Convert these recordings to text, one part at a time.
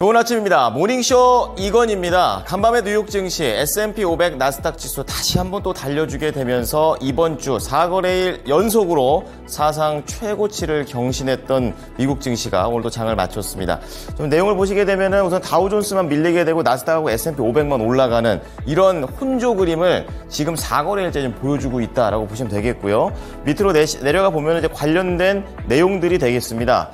좋은 아침입니다. 모닝쇼 이건입니다. 간밤에 뉴욕 증시 S&P 500 나스닥 지수 다시 한번 또 달려주게 되면서 이번 주 4거래일 연속으로 사상 최고치를 경신했던 미국 증시가 오늘도 장을 마쳤습니다. 좀 내용을 보시게 되면은 우선 다우존스만 밀리게 되고 나스닥하고 S&P 500만 올라가는 이런 혼조 그림을 지금 4거래일째 좀 보여주고 있다라고 보시면 되겠고요. 밑으로 내려가 보면 이제 관련된 내용들이 되겠습니다.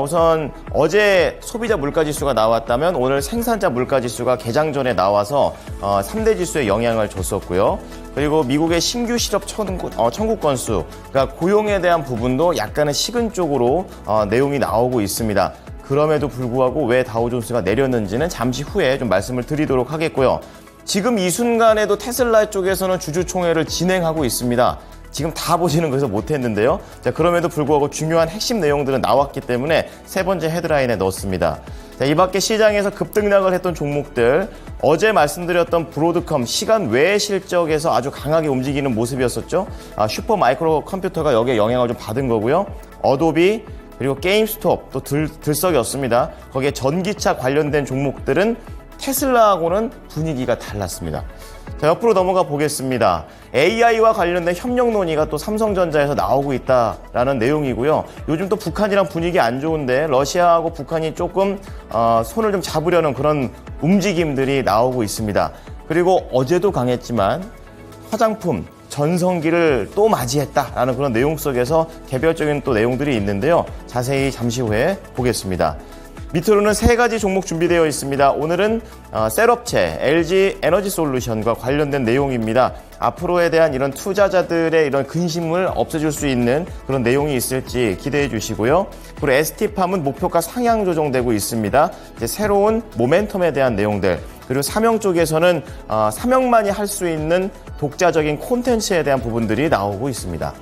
우선 어제 소비자 물가 지수가 나왔다면 오늘 생산자 물가 지수가 개장 전에 나와서 3대 지수에 영향을 줬었고요. 그리고 미국의 신규 실업 청구 건수, 그러니까 고용에 대한 부분도 약간은 식은 쪽으로 내용이 나오고 있습니다. 그럼에도 불구하고 왜 다우존스가 내렸는지는 잠시 후에 좀 말씀을 드리도록 하겠고요. 지금 이 순간에도 테슬라 쪽에서는 주주총회를 진행하고 있습니다. 지금 다 보시는 거에서 못했는데요. 자, 그럼에도 불구하고 중요한 핵심 내용들은 나왔기 때문에 세 번째 헤드라인에 넣었습니다. 자, 이 밖에 시장에서 급등락을 했던 종목들, 어제 말씀드렸던 브로드컴 시간 외의 실적에서 아주 강하게 움직이는 모습이었었죠. 슈퍼 마이크로 컴퓨터가 여기에 영향을 좀 받은 거고요. 어도비, 그리고 게임스톱 또 들썩였습니다. 거기에 전기차 관련된 종목들은 테슬라하고는 분위기가 달랐습니다. 자, 옆으로 넘어가 보겠습니다. AI와 관련된 협력 논의가 또 삼성전자에서 나오고 있다라는 내용이고요. 요즘 또 북한이랑 분위기 안 좋은데 러시아하고 북한이 조금 손을 좀 잡으려는 그런 움직임들이 나오고 있습니다. 그리고 어제도 강했지만 화장품, 전성기를 또 맞이했다라는 그런 내용 속에서 개별적인 또 내용들이 있는데요. 자세히 잠시 후에 보겠습니다. 밑으로는 세 가지 종목 준비되어 있습니다. 오늘은 셀업체 LG 에너지 솔루션과 관련된 내용입니다. 앞으로에 대한 이런 투자자들의 이런 근심을 없애줄 수 있는 그런 내용이 있을지 기대해 주시고요. 그리고 ST팜은 목표가 상향 조정되고 있습니다. 이제 새로운 모멘텀에 대한 내용들, 그리고 삼영 쪽에서는 삼영만이 할 수 있는 독자적인 콘텐츠에 대한 부분들이 나오고 있습니다.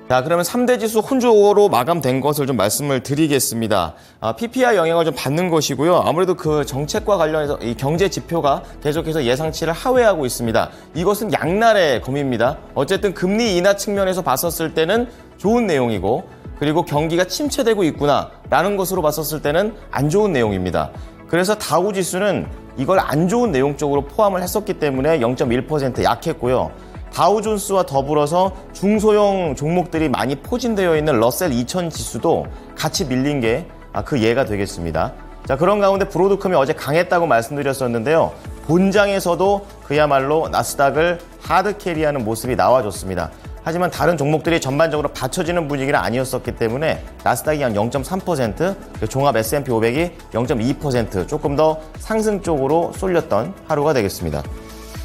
자, 그러면 3대 지수 혼조로 마감된 것을 좀 말씀을 드리겠습니다. PPI 영향을 좀 받는 것이고요. 아무래도 그 정책과 관련해서 이 경제 지표가 계속해서 예상치를 하회하고 있습니다. 이것은 양날의 검입니다. 어쨌든 금리 인하 측면에서 봤었을 때는 좋은 내용이고, 그리고 경기가 침체되고 있구나라는 것으로 봤었을 때는 안 좋은 내용입니다. 그래서 다우 지수는 이걸 안 좋은 내용 쪽으로 포함을 했었기 때문에 0.1% 약했고요. 다우존스와 더불어서 중소형 종목들이 많이 포진되어 있는 러셀 2000 지수도 같이 밀린 게 그 예가 되겠습니다. 자, 그런 가운데 브로드컴이 어제 강했다고 말씀드렸었는데요. 본장에서도 그야말로 나스닥을 하드캐리하는 모습이 나와줬습니다. 하지만 다른 종목들이 전반적으로 받쳐지는 분위기는 아니었었기 때문에 나스닥이 한 0.3%, 종합 S&P 500이 0.2% 조금 더 상승 쪽으로 쏠렸던 하루가 되겠습니다.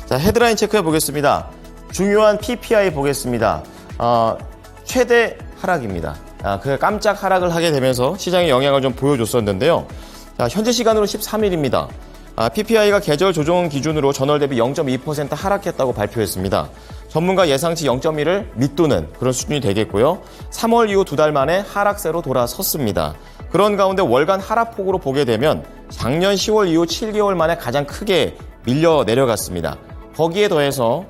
자, 헤드라인 체크해 보겠습니다. 중요한 PPI 보겠습니다. 최대 하락입니다. 그 깜짝 하락을 하게 되면서 시장에 영향을 좀 보여줬었는데요. 자, 현재 시간으로 13일입니다. PPI가 계절 조정 기준으로 전월 대비 0.2% 하락했다고 발표했습니다. 전문가 예상치 0.1을 밑도는 그런 수준이 되겠고요. 3월 이후 2달 만에 하락세로 돌아섰습니다. 그런 가운데 월간 하락폭으로 보게 되면 작년 10월 이후 7개월 만에 가장 크게 밀려 내려갔습니다. 거기에 더해서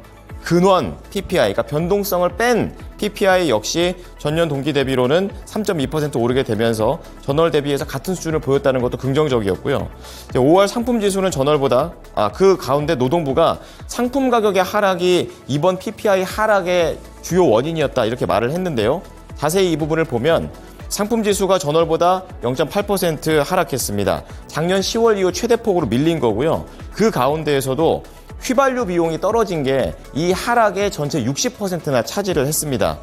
근원 PPI, 그러니까 변동성을 뺀 PPI 역시 전년 동기 대비로는 3.2% 오르게 되면서 전월 대비해서 같은 수준을 보였다는 것도 긍정적이었고요. 5월 상품 지수는 전월보다 그 가운데 노동부가 상품 가격의 하락이 이번 PPI 하락의 주요 원인이었다 이렇게 말을 했는데요. 자세히 이 부분을 보면 상품 지수가 전월보다 0.8% 하락했습니다. 작년 10월 이후 최대폭으로 밀린 거고요. 그 가운데에서도 휘발유 비용이 떨어진 게 이 하락의 전체 60%나 차지를 했습니다.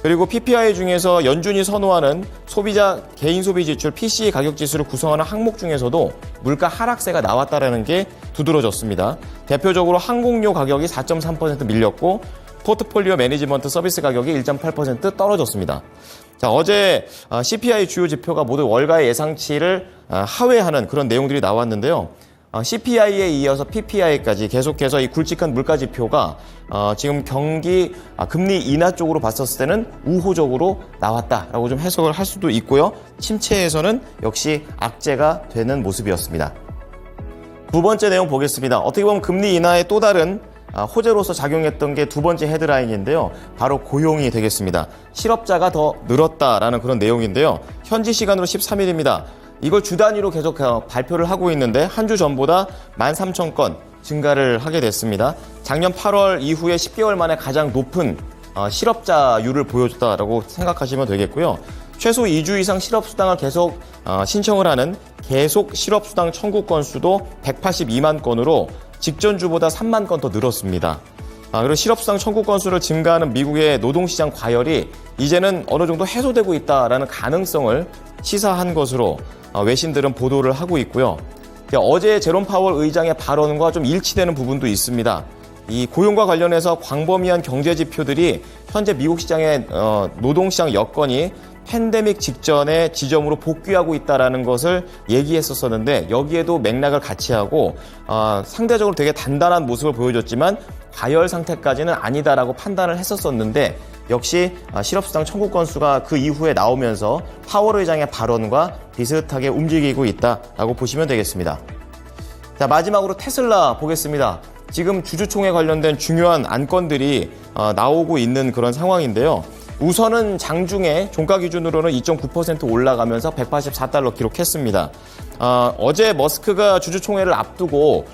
그리고 PPI 중에서 연준이 선호하는 소비자 개인 소비 지출 PCE 가격 지수를 구성하는 항목 중에서도 물가 하락세가 나왔다라는 게 두드러졌습니다. 대표적으로 항공료 가격이 4.3% 밀렸고 포트폴리오 매니지먼트 서비스 가격이 1.8% 떨어졌습니다. 자, 어제 CPI 주요 지표가 모두 월가의 예상치를 하회하는 그런 내용들이 나왔는데요. CPI에 이어서 PPI까지 계속해서 이 굵직한 물가 지표가 지금 경기 금리 인하 쪽으로 봤었을 때는 우호적으로 나왔다라고 좀 해석을 할 수도 있고요. 침체에서는 역시 악재가 되는 모습이었습니다. 두 번째 내용 보겠습니다. 어떻게 보면 금리 인하의 또 다른 호재로서 작용했던 게 두 번째 헤드라인인데요. 바로 고용이 되겠습니다. 실업자가 더 늘었다라는 그런 내용인데요. 현지 시간으로 13일입니다. 이걸 주 단위로 계속 발표를 하고 있는데 한 주 전보다 13,000건 증가를 하게 됐습니다. 작년 8월 이후에 10개월 만에 가장 높은 실업자율을 보여줬다라고 생각하시면 되겠고요. 최소 2주 이상 실업수당을 계속 신청을 하는 계속 실업수당 청구 건수도 182만 건으로 직전 주보다 3만 건 더 늘었습니다. 그리고 실업수당 청구 건수를 증가하는 미국의 노동시장 과열이 이제는 어느 정도 해소되고 있다라는 가능성을 시사한 것으로 외신들은 보도를 하고 있고요. 어제 제롬 파월 의장의 발언과 좀 일치되는 부분도 있습니다. 이 고용과 관련해서 광범위한 경제 지표들이 현재 미국 시장의 노동시장 여건이 팬데믹 직전의 지점으로 복귀하고 있다는 것을 얘기했었는데 여기에도 맥락을 같이 하고 상대적으로 되게 단단한 모습을 보여줬지만 과열 상태까지는 아니다라고 판단을 했었는데 역시 실업수당 청구 건수가 그 이후에 나오면서 파월 의장의 발언과 비슷하게 움직이고 있다라고 보시면 되겠습니다. 자, 마지막으로 테슬라 보겠습니다. 지금 주주총회 관련된 중요한 안건들이 나오고 있는 그런 상황인데요. 우선은 장중에 종가 기준으로는 2.9% 올라가면서 184달러 기록했습니다. 어제 머스크가 주주총회를 앞두고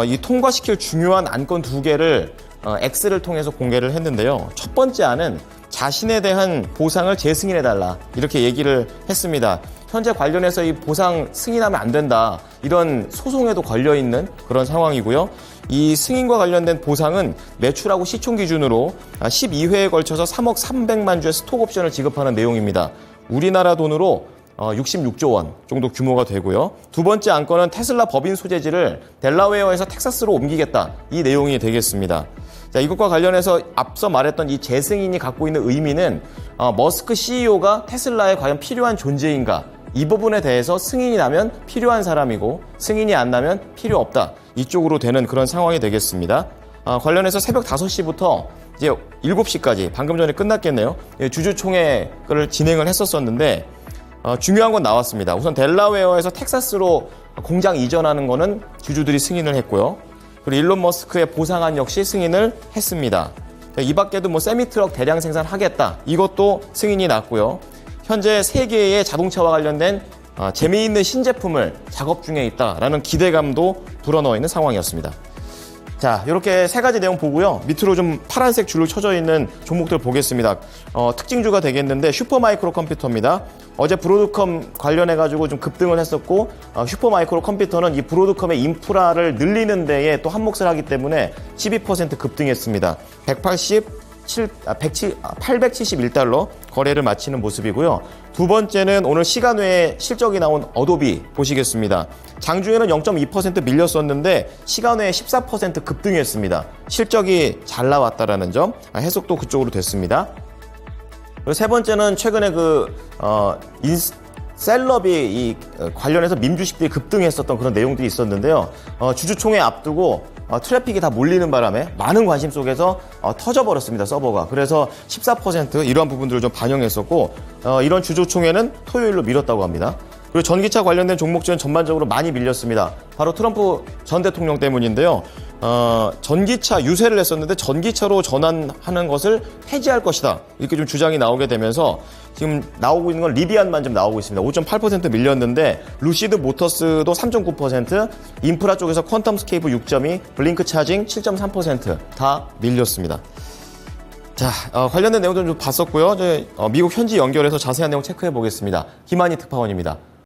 이 통과시킬 중요한 안건 2개를 X를 통해서 공개를 했는데요. 첫 번째 안은 자신에 대한 보상을 재승인해달라 이렇게 얘기를 했습니다. 현재 관련해서 이 보상 승인하면 안 된다 이런 소송에도 걸려있는 그런 상황이고요. 이 승인과 관련된 보상은 매출하고 시총 기준으로 12회에 걸쳐서 3억 300만 주의 스톡 옵션을 지급하는 내용입니다. 우리나라 돈으로 66조 원 정도 규모가 되고요. 두 번째 안건은 테슬라 법인 소재지를 델라웨어에서 텍사스로 옮기겠다 이 내용이 되겠습니다. 자, 이것과 관련해서 앞서 말했던 이 재승인이 갖고 있는 의미는 머스크 CEO가 테슬라에 과연 필요한 존재인가 이 부분에 대해서 승인이 나면 필요한 사람이고 승인이 안 나면 필요 없다 이쪽으로 되는 그런 상황이 되겠습니다. 관련해서 새벽 5시부터 이제 7시까지 방금 전에 끝났겠네요. 주주총회를 진행을 했었는데 중요한 건 나왔습니다. 우선 델라웨어에서 텍사스로 공장 이전하는 거는 주주들이 승인을 했고요. 그리고 일론 머스크의 보상안 역시 승인을 했습니다. 이 밖에도 뭐 세미트럭 대량 생산하겠다 이것도 승인이 났고요. 현재 세계의 자동차와 관련된 재미있는 신제품을 작업 중에 있다라는 기대감도 불어넣어 있는 상황이었습니다. 자, 이렇게 세 가지 내용 보고요. 밑으로 좀 파란색 줄로 쳐져 있는 종목들 보겠습니다. 특징주가 되겠는데 슈퍼마이크로 컴퓨터입니다. 어제 브로드컴 관련해가지고 좀 급등을 했었고 슈퍼마이크로 컴퓨터는 이 브로드컴의 인프라를 늘리는 데에 또 한몫을 하기 때문에 12% 급등했습니다. 871달러 거래를 마치는 모습이고요. 두 번째는 오늘 시간 외에 실적이 나온 어도비 보시겠습니다. 장중에는 0.2% 밀렸었는데 시간 외에 14% 급등했습니다. 실적이 잘 나왔다라는 점 해석도 그쪽으로 됐습니다. 그리고 세 번째는 최근에 셀럽이 이 관련해서 밈주식들이 급등했었던 그런 내용들이 있었는데요. 주주총회 앞두고 트래픽이 다 몰리는 바람에 많은 관심 속에서 터져버렸습니다. 서버가. 그래서 14% 이러한 부분들을 좀 반영했었고 이런 주주총회는 토요일로 미뤘다고 합니다. 그리고 전기차 관련된 종목들은 전반적으로 많이 밀렸습니다. 바로 트럼프 전 대통령 때문인데요. 전기차 유세를 했었는데 전기차로 전환하는 것을 폐지할 것이다. 이렇게 좀 주장이 나오게 되면서 지금 나오고 있는 건 리비안만 좀 나오고 있습니다. 5.8% 밀렸는데 루시드 모터스도 3.9%, 인프라 쪽에서 퀀텀 스케이프 6.2, 블링크 차징 7.3% 다 밀렸습니다. 자, 관련된 내용도 좀 봤었고요. 미국 현지 연결해서 자세한 내용 체크해 보겠습니다. 김한희 특파원입니다.